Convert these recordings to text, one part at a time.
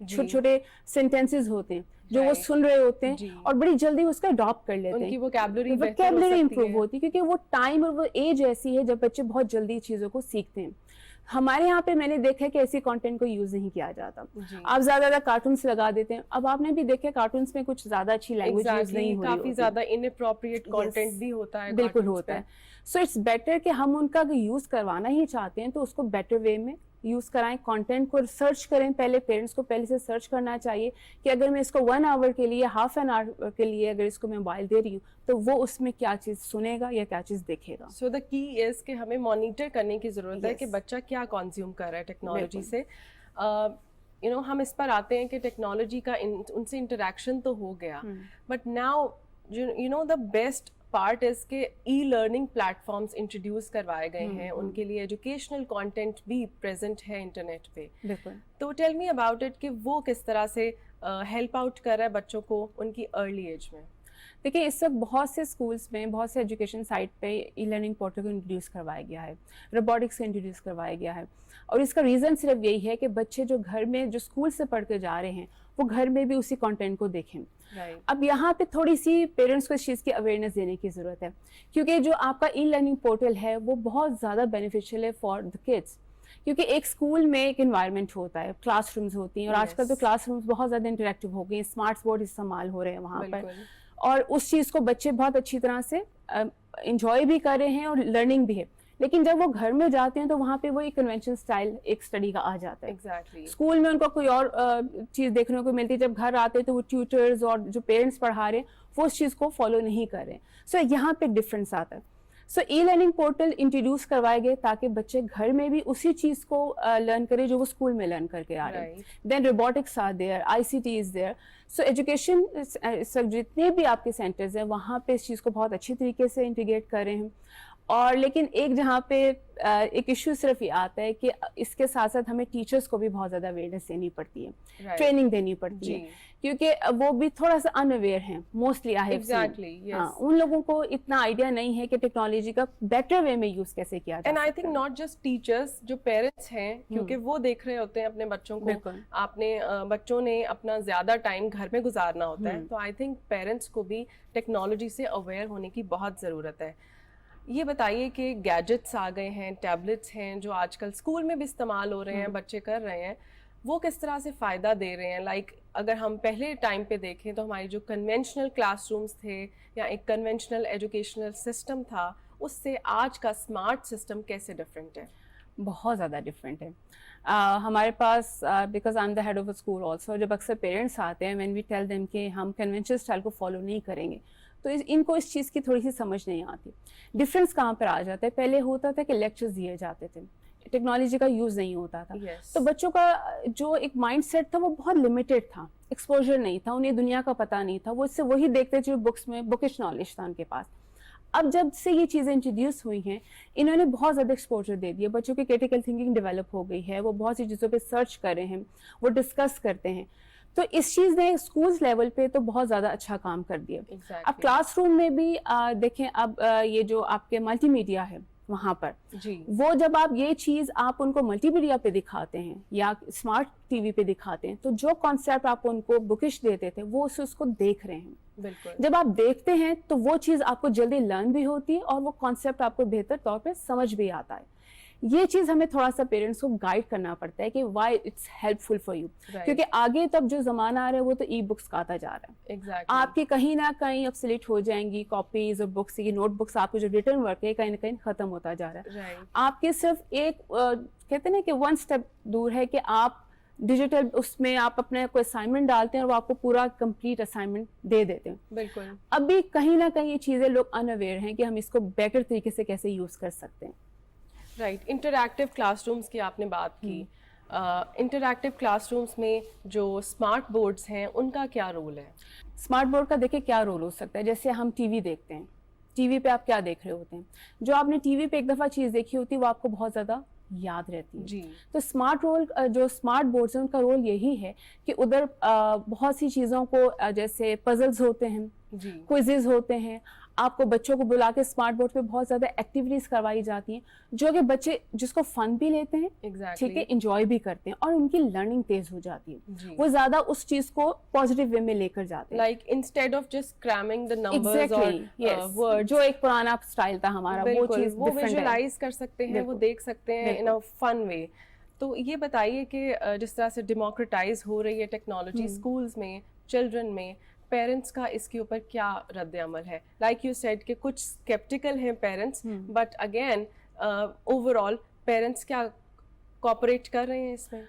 چھوٹے چھوٹے سینٹینسز ہوتے ہیں جو وہ سن رہے ہوتے ہیں اور بڑی جلدی اس کا اڈاپٹ کر لیتے ہیں, ان کی ووکیبلری امپروو ہوتی ہے کیونکہ وہ ٹائم اور وہ ایج ایسی ہے جب بچے بہت جلدی چیزوں کو سیکھتے ہیں. ہمارے یہاں پہ میں نے دیکھا ہے کہ ایسی کانٹینٹ کو یوز نہیں کیا جاتا, آپ زیادہ کارٹونس لگا دیتے ہیں. اب آپ نے بھی دیکھا کارٹونس میں کچھ زیادہ اچھی لینگویج یوز نہیں ہو رہی, کافی زیادہ اناپروپریٹ کانٹینٹ بھی ہوتا ہے, بالکل ہوتا ہے. سو اٹس بیٹر کہ ہم ان کا اگر یوز کروانا ہی چاہتے ہیں تو اس کو بیٹر وے میں یوز کرائیں, کانٹینٹ کو سرچ کریں. پہلے پیرنٹس کو پہلے سے سرچ کرنا چاہیے کہ اگر میں اس کو 1 آور کے لیے, ہاف این آور کے لیے اگر اس کو میں موبائل دے رہی ہوں تو وہ اس میں کیا چیز سنے گا یا کیا چیز دیکھے گا. سو دا کی از کہ ہمیں مانیٹر کرنے کی ضرورت ہے کہ بچہ کیا کنزیوم کر رہا ہے ٹیکنالوجی سے. ہم اس پر آتے ہیں کہ ٹیکنالوجی کا ان سے انٹریکشن تو ہو گیا, but now the best part is کہ e learning platforms introduce کروائے گئے ہیں, ان کے لیے ایجوکیشنل کانٹینٹ بھی پریزنٹ ہے انٹرنیٹ پہ. تو ٹیل می اباؤٹ اٹ کہ وہ کس طرح سے ہیلپ آؤٹ کر رہا ہے بچوں کو ان کی ارلی ایج میں. دیکھیے اس وقت بہت سے اسکولس میں, بہت سے ایجوکیشن سائٹ پہ ای لرننگ پورٹل کو انٹروڈیوس کروایا گیا ہے, روبوٹکس کو انٹروڈیوس کروایا گیا ہے. اور اس کا ریزن صرف یہی ہے کہ بچے جو گھر میں جو اسکول سے پڑھ کے جا رہے ہیں وہ گھر میں بھی اسی کانٹینٹ کو دیکھیں. اب یہاں پہ تھوڑی سی پیرنٹس کو اس چیز کی اویئرنیس دینے کی ضرورت ہے, کیونکہ جو آپ کا ای لرننگ پورٹل ہے وہ بہت زیادہ بینیفیشیل ہے فار دا کڈس, کیونکہ ایک اسکول میں ایک انوائرمنٹ ہوتا ہے, کلاس رومز ہوتی ہیں, اور آج کل تو کلاس رومز بہت زیادہ انٹریکٹیو ہو گئی ہیں, اسمارٹ بورڈ استعمال ہو رہے ہیں وہاں پر, اور اس چیز کو بچے بہت اچھی طرح سے انجوائے بھی کر رہے ہیں اور لرننگ بھی ہے. لیکن جب وہ گھر میں جاتے ہیں تو وہاں پہ وہ ایک کنونشن اسٹائل ایک اسٹڈی کا آ جاتا ہے. اسکول میں ان کو کوئی اور چیز دیکھنے کو ملتی ہے, جب گھر آتے ہیں تو وہ ٹیوٹرز اور جو پیرنٹس پڑھا رہے ہیں وہ اس چیز کو فالو نہیں کر رہے ہیں. سو یہاں پہ ڈفرینس آتا ہے. سو ای لرننگ پورٹل انٹروڈیوس کروائے گئے تاکہ بچے گھر میں بھی اسی چیز کو لرن کریں جو وہ اسکول میں لرن کر کے آ رہے ہیں. Then robotics are there, ICT is there. So education جتنے بھی آپ کے سینٹرز ہیں وہاں پہ اس چیز کو بہت اچھی طریقے سے انٹیگریٹ کر رہے ہیں. اور لیکن ایک جہاں پہ ایک ایشو صرف یہ آتا ہے کہ اس کے ساتھ ساتھ ہمیں ٹیچرس کو بھی بہت زیادہ اویئرنیس دینی پڑتی ہے, ٹریننگ دینی پڑتی ہے, کیونکہ وہ بھی تھوڑا سا ان اویئر ہیں موسٹلی. ان لوگوں کو اتنا آئیڈیا نہیں ہے کہ ٹیکنالوجی کا بیٹر وے میں یوز کیسے کیا جائے. And I think not just teachers, جو پیرنٹس ہیں, کیونکہ وہ دیکھ رہے ہوتے ہیں اپنے بچوں کو, بچوں نے اپنا زیادہ ٹائم گھر میں گزارنا ہوتا ہے, تو آئی تھنک پیرنٹس کو بھی ٹیکنالوجی سے اویئر ہونے کی بہت ضرورت ہے. یہ بتائیے کہ گیجٹس آ گئے ہیں, ٹیبلٹس ہیں جو آج کل اسکول میں بھی استعمال ہو رہے ہیں, بچے کر رہے ہیں, وہ کس طرح سے فائدہ دے رہے ہیں؟ لائک اگر ہم پہلے ٹائم پہ دیکھیں تو ہماری جو کنونشنل کلاس رومس تھے یا ایک کنونشنل ایجوکیشنل سسٹم تھا, اس سے آج کا اسمارٹ سسٹم کیسے ڈفرینٹ ہے؟ بہت زیادہ ڈفرینٹ ہے. ہمارے پاس because I am the head of a school also, جب اکثر پیرنٹس آتے ہیں وین وی ٹیل دیم کہ ہم کنونشنل اسٹائل کو فالو نہیں کریں گے تو ان کو اس چیز کی تھوڑی سی سمجھ نہیں آتی. ڈفرینس کہاں پر آ جاتا ہے؟ پہلے ہوتا تھا کہ لیکچرز دیے جاتے تھے, ٹیکنالوجی کا یوز نہیں ہوتا تھا, تو بچوں کا جو ایک مائنڈ سیٹ تھا وہ بہت لمیٹڈ تھا, ایکسپوجر نہیں تھا, انہیں دنیا کا پتہ نہیں تھا, وہ اس سے وہی دیکھتے جو بکس میں بکش نالج تھا ان کے پاس. اب جب سے یہ چیزیں انٹروڈیوس ہوئی ہیں انہوں نے بہت زیادہ ایکسپوجر دے دیا, بچوں کی کریٹیکل تھنکنگ ڈیولپ ہو گئی ہے, وہ بہت سی چیزوں پہ سرچ کر رہے ہیں, وہ ڈسکس کرتے ہیں. تو اس چیز نے اسکولز لیول پہ تو بہت زیادہ اچھا کام کر دیا. اب کلاس روم میں بھی دیکھیں, اب یہ جو آپ کے ملٹی میڈیا ہے وہاں پر وہ جب آپ یہ چیز آپ ان کو ملٹی میڈیا پہ دکھاتے ہیں یا اسمارٹ ٹی وی پہ دکھاتے ہیں تو جو کانسیپٹ آپ ان کو بکش دیتے تھے وہ اس کو دیکھ رہے ہیں. جب آپ دیکھتے ہیں تو وہ چیز آپ کو جلدی لرن بھی ہوتی ہے اور وہ کانسیپٹ آپ کو بہتر طور پہ سمجھ بھی آتا ہے. یہ چیز ہمیں تھوڑا سا پیرنٹس کو گائیڈ کرنا پڑتا ہے کہ why it's helpful for you, کیونکہ آگے تب جو زمانہ آ رہا ہے وہ تو ای بکس کا آتا جا رہا ہے. آپ کی کہیں نہ کہیں ابسلیٹ ہو جائیں گی کاپیز اور بکس, یہ نوٹ بکس آپ کو جو ریٹرن ورک ہے کہیں نہ کہیں ختم ہوتا جا رہا ہے. آپ کے صرف ایک کہتے ہیں نا کہ 1 اسٹیپ دور ہے کہ آپ ڈیجیٹل اس میں آپ اپنے کوئی اسائنمنٹ ڈالتے ہیں اور وہ آپ کو پورا کمپلیٹ اسائنمنٹ دے دیتے ہیں. بالکل. ابھی کہیں نہ کہیں یہ چیزیں لوگ ان اویئر ہیں کہ ہم اس کو بیٹر طریقے سے کیسے یوز کر سکتے ہیں. رائٹ. انٹریکٹیو کلاس رومس کی آپ نے بات کی, انٹریکٹیو کلاس رومس میں جو اسمارٹ بورڈس ہیں ان کا کیا رول ہے؟ اسمارٹ بورڈ کا دیکھیں کیا رول ہو سکتا ہے. جیسے ہم ٹی وی دیکھتے ہیں, ٹی وی پہ آپ کیا دیکھ رہے ہوتے ہیں, جو آپ نے ٹی وی پہ ایک دفعہ چیز دیکھی ہوتی ہے وہ آپ کو بہت زیادہ یاد رہتی ہے. تو جو اسمارٹ بورڈز ہیں ان کا رول یہی ہے کہ ادھر بہت سی چیزوں کو جیسے پزلز ہوتے ہیں, کوئزز ہوتے ہیں, آپ کو بچوں کو بلا کے اسمارٹ بورڈ پہ بہت زیادہ ایکٹیویٹیز کروائی جاتی ہیں جو کہ بچے جس کو فن بھی لیتے ہیں, ٹھیک ہے, انجوائے بھی کرتے ہیں, اور ان کی لرننگ تیز ہو جاتی ہے, وہ زیادہ اس چیز کو پازیٹیو وے میں لے کر جاتے ہیں, like instead of just cramming the numbers اور جو ایک پرانا اسٹائل تھا ہمارا, وہ چیز وہ ویژوائز کر سکتے ہیں, وہ دیکھ سکتے ہیں ان a fun way. تو یہ بتائیے کہ جس طرح سے ڈیموکریٹائز ہو رہی ہے ٹیکنالوجی اسکولز میں, چلڈرن میں, پیرنٹس کا اس کے اوپر کیا رد عمل ہے؟ لائک یو سیڈ کہ کچھ اسکیپٹیکل ہیں parents, but again over all parents کیا کوآپریٹ کر رہے ہیں اس میں؟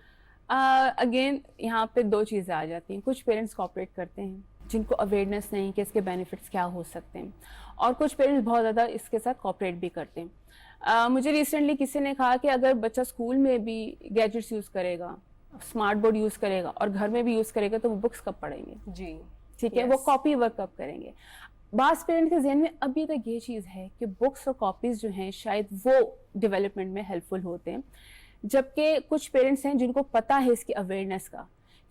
اگین یہاں پہ دو چیزیں آ جاتی ہیں. کچھ پیرنٹس کوآپریٹ کرتے ہیں جن کو اویئرنیس نہیں کہ اس کے بینیفٹس کیا ہو سکتے ہیں, اور کچھ پیرنٹس بہت زیادہ اس کے ساتھ کوآپریٹ بھی کرتے ہیں. مجھے ریسنٹلی کسی نے کہا کہ اگر بچہ اسکول میں بھی گیجٹس یوز کرے گا, اسمارٹ بورڈ یوز کرے گا, اور گھر میں بھی یوز کرے گا, تو وہ بکس کب پڑھیں گے؟ جی ٹھیک ہے, وہ کاپی ورک کب کریں گے؟ بعض پیرنٹ کے ذہن میں ابھی تک یہ چیز ہے کہ بکس اور کاپیز جو ہیں شاید وہ ڈیولپمنٹ میں ہیلپ فل ہوتے ہیں, جبکہ کچھ پیرنٹس ہیں جن کو پتہ ہے اس کی اویئرنیس کا,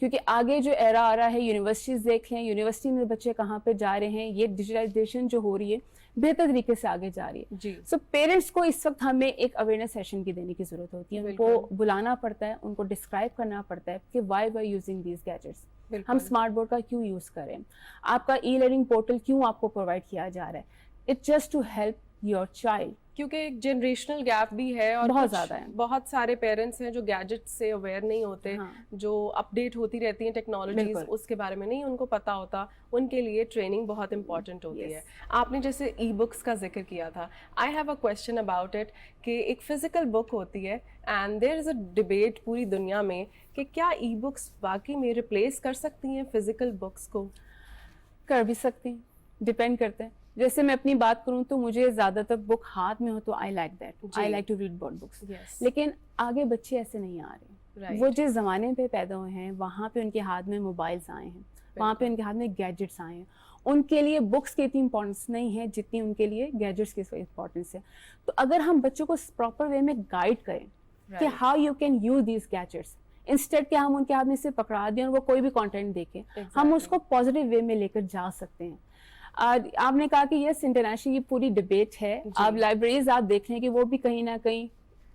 کیونکہ آگے جو ایرا آ رہا ہے, یونیورسٹیز دیکھ لیں, یونیورسٹی میں بچے کہاں پہ جا رہے ہیں, یہ ڈیجیٹائزیشن جو ہو رہی ہے بہتر طریقے سے آگے جا رہی ہے. سو پیرنٹس کو اس وقت ہمیں ایک اویئرنیس سیشن کی دینے کی ضرورت ہوتی ہے, ان کو بلانا پڑتا ہے, ان کو ڈسکرائب کرنا پڑتا ہے کہ why we are using these gadgets, ہم اسمارٹ بورڈ کا کیوں یوز کریں, آپ کا ای لرننگ پورٹل کیوں آپ کو پرووائڈ کیا جا رہا ہے, it's just to help your child. کیونکہ ایک جنریشنل گیپ بھی ہے, اور بہت زیادہ ہے, بہت سارے پیرنٹس ہیں جو گیجٹ سے اویئر نہیں ہوتے, جو اپڈیٹ ہوتی رہتی ہیں ٹیکنالوجیز, اس کے بارے میں نہیں ان کو پتہ ہوتا, ان کے لیے ٹریننگ بہت امپورٹنٹ ہوتی ہے. آپ نے جیسے ای بکس کا ذکر کیا تھا, I have a question about it کہ ایک فزیکل بک ہوتی ہے and there is a debate پوری دنیا میں کہ کیا ای بکس واقعی میں ریپلیس کر سکتی ہیں فزیکل بکس کو؟ کر بھی سکتی ہیں, ڈپینڈ کرتے ہیں. جیسے میں اپنی بات کروں تو مجھے زیادہ تر بک ہاتھ میں ہو تو I like that, I like to read board books. لیکن آگے بچے ایسے نہیں آ رہے, وہ جس زمانے پہ پیدا ہوئے ہیں وہاں پہ ان کے ہاتھ میں موبائلس آئے ہیں, وہاں پہ ان کے ہاتھ میں گیجٹس آئے ہیں, ان کے لیے بکس کی اتنی امپورٹنس نہیں ہے جتنی ان کے لیے گیجٹس کی امپورٹنس ہے. تو اگر ہم بچوں کو پراپر وے میں گائڈ کریں کہ how you can use these gadgets, instead کہ ہم ان کے ہاتھ میں سے پکڑا دیں اور وہ کوئی بھی کانٹینٹ دیکھیں, ہم اس کو پازیٹیو وے میں لے کر جا سکتے ہیں. آپ نے کہا کہ یس انٹرنیشنل یہ پوری ڈبیٹ ہے, آپ لائبریریز آپ دیکھ لیں کہ وہ بھی کہیں نہ کہیں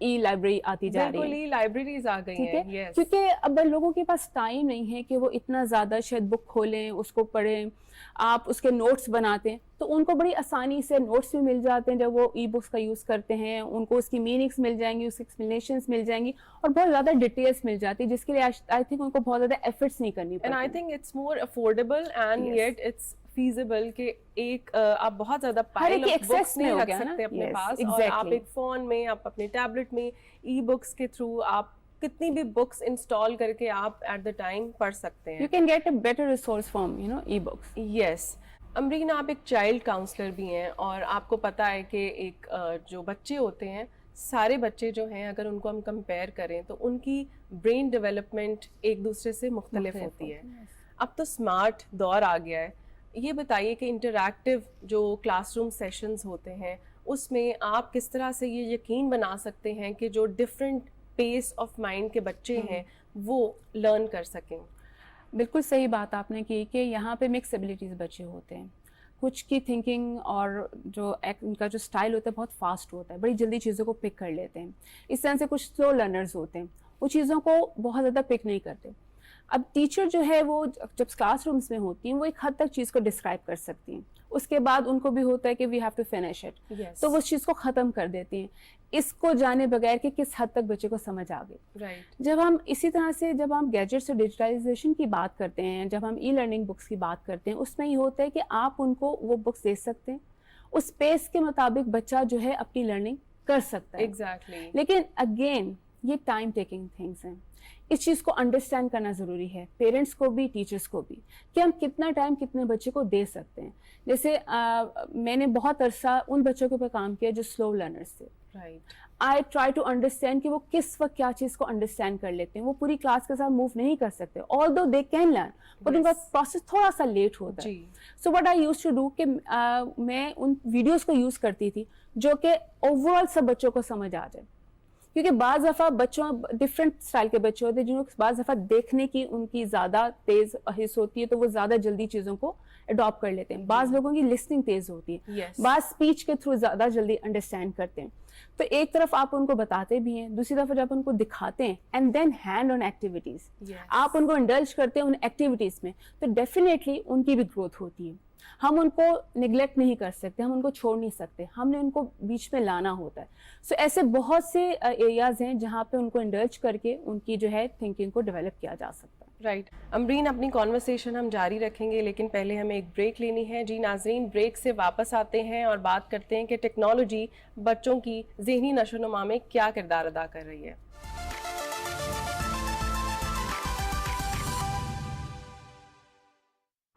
ای لائبریری آتی جا رہی ہے, بالکل ای لائبریریز آ گئی ہیں, کیونکہ اب لوگوں کے پاس ٹائم نہیں ہے کہ وہ اتنا زیادہ شاید بک کھولیں, اس کو پڑھیں. آپ اس کے نوٹس بناتے ہیں تو ان کو بڑی آسانی سے نوٹس بھی مل جاتے ہیں جب وہ ای بکس کا یوز کرتے ہیں, ان کو اس کی میننگس مل جائیں گی, اس کی ایکسپلینیشنس مل جائیں گی, اور بہت زیادہ ڈیٹیلس مل جاتی ہے, جس کے لیے آئی تھنک ان کو بہت زیادہ ایفرٹس نہیں کرنی پڑتی. And I think it's more affordable and yet it's feasible کہ ایک آپ بہت زیادہ پائل آف بکس نہیں رکھ سکتے اپنے پاس, اور آپ ایک فون میں, آپ اپنے ٹیبلٹ میں ای بکس کے تھرو آپ کتنی بھی بکس انسٹال کر کے آپ ایٹ دا ٹائم پڑھ سکتے ہیں. You can get a better resource from, e-books. Yes. امرین, آپ ایک چائلڈ کاؤنسلر بھی ہیں, اور آپ کو پتہ ہے کہ ایک جو بچے ہوتے ہیں, سارے بچے جو ہیں اگر ان کو ہم کمپیئر کریں تو ان کی برین ڈیولپمنٹ ایک دوسرے سے مختلف ہوتی ہے. اب تو اسمارٹ دور آ گیا ہے, یہ بتائیے کہ انٹریکٹیو جو کلاس روم سیشنز ہوتے ہیں اس میں آپ کس طرح سے یہ یقین بنا سکتے ہیں کہ جو ڈفرینٹ پیس آف مائنڈ کے بچے ہیں وہ لرن کر سکیں؟ بالکل صحیح بات آپ نے کی کہ یہاں پہ مکس ایبلٹیز بچے ہوتے ہیں. کچھ کی تھنکنگ اور جو ان کا جو اسٹائل ہوتا ہے بہت فاسٹ ہوتا ہے, بڑی جلدی چیزوں کو پک کر لیتے ہیں. اس طرح سے کچھ سلو لرنرز ہوتے ہیں, وہ چیزوں کو بہت زیادہ پک نہیں کرتے. اب ٹیچر جو ہے وہ جب کلاس رومس میں ہوتی ہیں وہ ایک حد تک چیز کو ڈسکرائب کر سکتی ہیں, اس کے بعد ان کو بھی ہوتا ہے کہ we have to finish it, تو وہ اس چیز کو ختم کر دیتی ہیں, اس کو جانے بغیر کہ کس حد تک بچے کو سمجھ آ گئی. جب ہم اسی طرح سے جب ہم گیجٹس اور ڈیجیٹائزیشن کی بات کرتے ہیں, جب ہم ای لرننگ بکس کی بات کرتے ہیں, اس میں یہ ہوتا ہے کہ آپ ان کو وہ بکس دے سکتے ہیں, اس پیس کے مطابق بچہ جو ہے اپنی لرننگ کر سکتا ہے. Exactly. لیکن اگین یہ ٹائم ٹیکنگ تھنگس ہیں, اس چیز کو انڈرسٹینڈ کرنا ضروری ہے, پیرنٹس کو بھی ٹیچرس کو بھی, کہ ہم کتنا ٹائم کتنے بچے کو دے سکتے ہیں. جیسے میں نے بہت عرصہ ان بچوں کے اوپر کام کیا جو سلو لرنرس تھے. آئی ٹرائی ٹو انڈرسٹینڈ کہ وہ کس وقت کیا چیز کو انڈرسٹینڈ کر لیتے ہیں. وہ پوری کلاس کے ساتھ موو نہیں کر سکتے, although they can learn, but ان کا پروسیس تھوڑا سا لیٹ ہوتا ہے. So what I use to do کہ میں ان ویڈیوز کو یوز کرتی تھی جو کہ اوور آل سب بچوں کو سمجھ آ جائے, کیونکہ بعض دفعہ بچوں ڈفرینٹ اسٹائل کے بچے ہوتے ہیں جن کو بعض دفعہ دیکھنے کی ان کی زیادہ تیز حس ہوتی ہے, تو وہ زیادہ جلدی چیزوں کو اڈاپٹ کر لیتے ہیں. بعض لوگوں کی لسننگ تیز ہوتی ہے, Yes. بعض اسپیچ کے تھرو زیادہ جلدی انڈرسٹینڈ کرتے ہیں. تو ایک طرف آپ ان کو بتاتے بھی ہیں, دوسری طرف جب ان کو دکھاتے ہیں and then hand on activities, Yes. آپ ان کو انڈلج کرتے ہیں ان ایکٹیویٹیز میں, تو ڈیفینیٹلی ان کی بھی گروتھ ہوتی ہے. ہم ان کو نگلیکٹ نہیں کر سکتے, ہم ان کو چھوڑ نہیں سکتے, ہم نے ان کو بیچ میں لانا ہوتا ہے. سو ایسے بہت سے ایریاز ہیں جہاں پہ ان کو انڈلج کر کے ان کی جو ہے تھنکنگ کو ڈیولپ کیا جا سکتا ہے. رائٹ. امرین, اپنی کانورسیشن ہم جاری رکھیں گے, لیکن پہلے ہمیں ایک بریک لینی ہے. جی ناظرین, بریک سے واپس آتے ہیں اور بات کرتے ہیں کہ ٹیکنالوجی بچوں کی ذہنی نشو و نما میں کیا کردار ادا کر رہی ہے.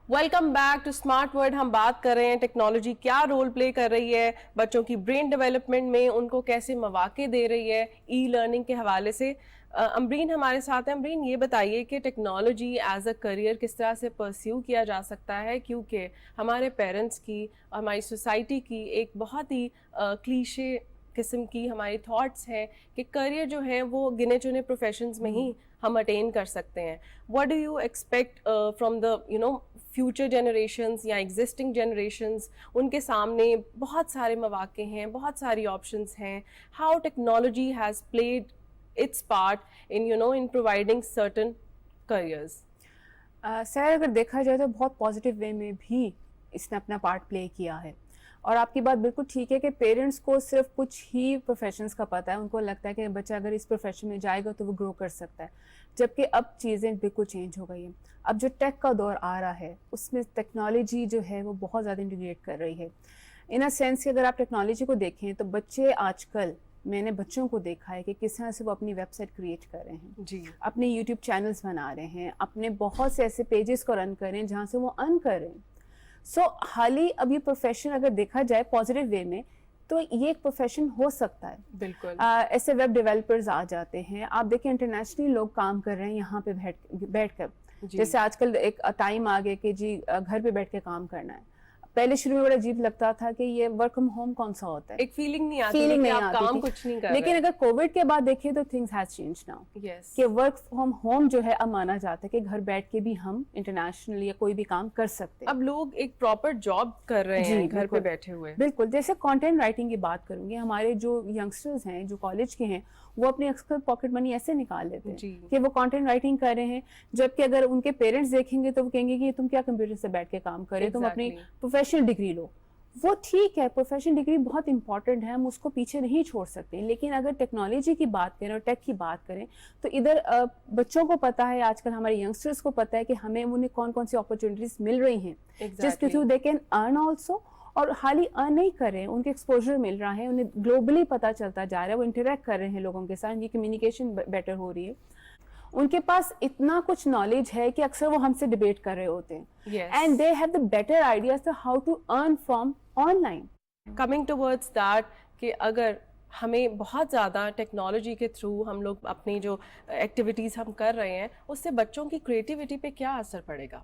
Welcome back to smart world. ہم بات کر رہے ہیں ٹیکنالوجی کیا رول پلے کر رہی ہے بچوں کی برین ڈیولپمنٹ میں, ان کو کیسے مواقع دے رہی ہے ای لرننگ کے حوالے سے. امرین ہمارے ساتھ ہیں. امرین, یہ بتائیے کہ ٹیکنالوجی ایز اے کریئر کس طرح سے پرسیو کیا جا سکتا ہے, کیونکہ ہمارے پیرنٹس کی, ہماری سوسائٹی کی ایک بہت ہی کلیشے قسم کی ہماری تھاٹس ہیں کہ کریئر جو ہے وہ گنے چنے پروفیشنز میں ہی ہم اٹین کر سکتے ہیں. What do you expect from the future generations یا ایگزسٹنگ جنریشنز؟ ان کے سامنے بہت سارے مواقع ہیں, بہت ساری آپشنز ہیں. How technology has played its part in providing certain careers. Sir اگر دیکھا جائے تو بہت پازیٹیو وے میں بھی اس نے اپنا پارٹ پلے کیا ہے, اور آپ کی بات بالکل ٹھیک ہے کہ پیرنٹس کو صرف کچھ ہی پروفیشنز کا پتہ ہے, ان کو لگتا ہے کہ بچہ اگر اس پروفیشن میں جائے گا تو وہ گرو کر سکتا ہے, جبکہ اب چیزیں بالکل چینج ہو گئی ہیں. اب جو ٹیک کا دور آ رہا ہے اس میں ٹیکنالوجی جو ہے وہ بہت زیادہ انٹیگریٹ کر رہی ہے, ان اے سینس کہ اگر آپ ٹیکنالوجی کو دیکھیں تو بچے آج کل, میں نے بچوں کو دیکھا ہے کہ کس طرح سے وہ اپنی ویب سائٹ کریٹ کر رہے ہیں, جی, اپنے یوٹیوب چینلز بنا رہے ہیں, اپنے بہت سے ایسے پیجز کو رن کر رہے ہیں جہاں سے وہ ارن کر رہے ہیں. سو حال ہی اب یہ پروفیشن اگر دیکھا جائے پازیٹیو وے میں تو یہ ایک پروفیشن ہو سکتا ہے. بالکل. ایسے ویب ڈیولپرز آ جاتے ہیں, آپ دیکھیں انٹرنیشنلی لوگ کام کر رہے ہیں یہاں پہ بیٹھ کر. جیسے آج کل ایک ٹائم آ گیا کہ جی گھر پہ بیٹھ کے کام کرنا ہے. پہلے شروع میں بڑا عجیب لگتا تھا کہ یہ ورک فرام ہوم کون سا ہوتا ہے, ایک فیلنگ نہیں آتی کہ آپ کام کچھ نہیں کر رہے. لیکن اگر کووڈ کے بعد دیکھیں تو تھنگس ہیز چینج ناؤ, کہ ورک فرام ہوم جو ہے اب مانا جاتا ہے کہ گھر بیٹھ کے بھی ہم انٹرنیشنل یا کوئی بھی کام کر سکتے ہیں. اب لوگ ایک پراپر جاب کر رہے ہیں گھر پہ بیٹھے ہوئے. بالکل. جیسے کانٹینٹ رائٹنگ کی بات کروں گی, ہمارے جو ینگسٹرز ہیں جو کالج کے ہیں وہ اپنی اکثر پاکٹ منی ایسے نکال لیتے ہیں کہ وہ کانٹینٹ رائٹنگ کر رہے ہیں, جبکہ اگر ان کے پیرنٹس دیکھیں گے تو وہ کہیں گے کہ تم کیا کمپیوٹر سے بیٹھ کے کام کر رہے, تم اپنی پروفیشنل ڈگری لو. وہ ٹھیک ہے, پروفیشنل ڈگری بہت امپورٹنٹ ہے, ہم اس کو پیچھے نہیں چھوڑ سکتے, لیکن اگر ٹیکنالوجی کی بات کریں اور ٹیک کی بات کریں تو ادھر بچوں کو پتہ ہے, آج کل ہمارے ینگسٹرز کو پتہ ہے کہ ہمیں انہیں کون کون سی اپرچونیٹیز مل رہی ہیں جس کے through they can earn also, اور حال ہی ارن نہیں کر رہے ہیں, ان کے ایکسپوجر مل رہا ہے, انہیں گلوبلی پتہ چلتا جا رہا ہے, وہ انٹریکٹ کر رہے ہیں لوگوں کے ساتھ, ان کی کمیونیکیشن بیٹر ہو رہی ہے, ان کے پاس اتنا کچھ نالج ہے کہ اکثر وہ ہم سے ڈیبیٹ کر رہے ہوتے ہیں, and they have the better ideas how to earn from online. Coming towards that کہ اگر ہمیں بہت زیادہ ٹیکنالوجی کے تھرو ہم لوگ اپنی جو ایکٹیویٹیز ہم کر رہے ہیں اس سے بچوں کی کریٹیوٹی پہ کیا اثر پڑے گا؟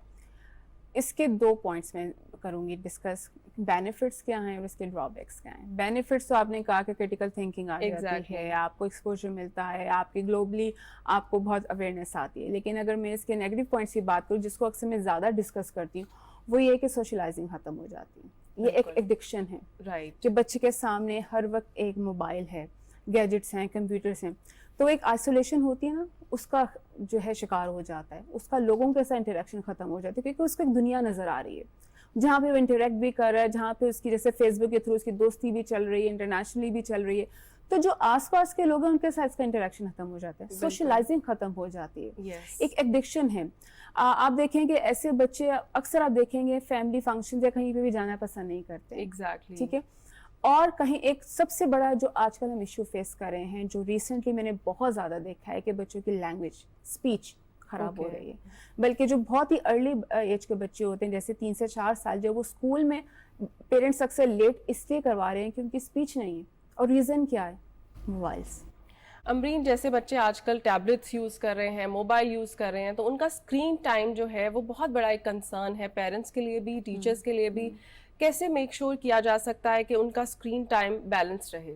اس کے 2 پوائنٹس میں کروں گی ڈسکس, بینیفٹس کیا ہیں اور اس کے ڈرا بیکس کیا ہیں. بینیفٹس تو آپ نے کہا کہ کرٹیکل تھنکنگ آ جاتی ہے, آپ کو ایکسپوجر ملتا ہے, آپ کی گلوبلی آپ کو بہت اویئرنیس آتی ہے. لیکن اگر میں اس کے نیگیٹو پوائنٹس کی بات کروں جس کو اکثر میں زیادہ ڈسکس کرتی ہوں وہ یہ کہ سوشلائزنگ ختم ہو جاتی ہے. یہ ایک ایڈکشن ہے, رائٹ, کہ بچے کے سامنے ہر وقت ایک موبائل ہے, گیجٹس ہیں, کمپیوٹرس ہیں, تو ایک آئسولیشن ہوتی ہے نا, اس کا جو ہے شکار ہو جاتا ہے, اس کا لوگوں کے ساتھ انٹریکشن ختم ہو جاتی ہے, کیونکہ اس کو ایک دنیا نظر آ رہی ہے جہاں پہ وہ انٹریکٹ بھی کر رہا ہے, جہاں پہ اس کی جیسے فیس بک کے تھرو اس کی دوستی بھی چل رہی ہے, انٹرنیشنلی بھی چل رہی ہے, تو جو آس پاس کے لوگ ہیں ان کے ساتھ اس کا انٹریکشن ختم ہو جاتا ہے, سوشلائزنگ ختم ہو جاتی ہے, ایک ایڈکشن ہے. آپ دیکھیں کہ ایسے بچے اکثر آپ دیکھیں گے فیملی فنکشن یا کہیں پہ بھی جانا پسند نہیں کرتے. ایگزیکٹلی, ٹھیک ہے. اور کہیں ایک سب سے بڑا جو آج کل ہم ایشو فیس کر رہے ہیں, جو ریسنٹلی میں نے بہت زیادہ دیکھا ہے کہ بچوں کی لینگویج, اسپیچ خراب ہو رہی ہے. بلکہ جو بہت ہی ارلی ایج کے بچے ہوتے ہیں جیسے 3 سے 4 سال, جو وہ اسکول میں پیرنٹس اکثر لیٹ اس لیے کروا رہے ہیں کہ ان کی اسپیچ نہیں ہے, اور ریزن کیا ہے؟ موبائلس. امرین, جیسے بچے آج کل ٹیبلٹس یوز کر رہے ہیں, موبائل یوز کر رہے ہیں, تو ان کا اسکرین ٹائم جو ہے وہ بہت بڑا ایک کنسرن ہے پیرنٹس کے لیے بھی, ٹیچرس کے لیے بھی. کیسے میک شور کیا جا سکتا ہے کہ ان کا اسکرین ٹائم بیلنس رہے؟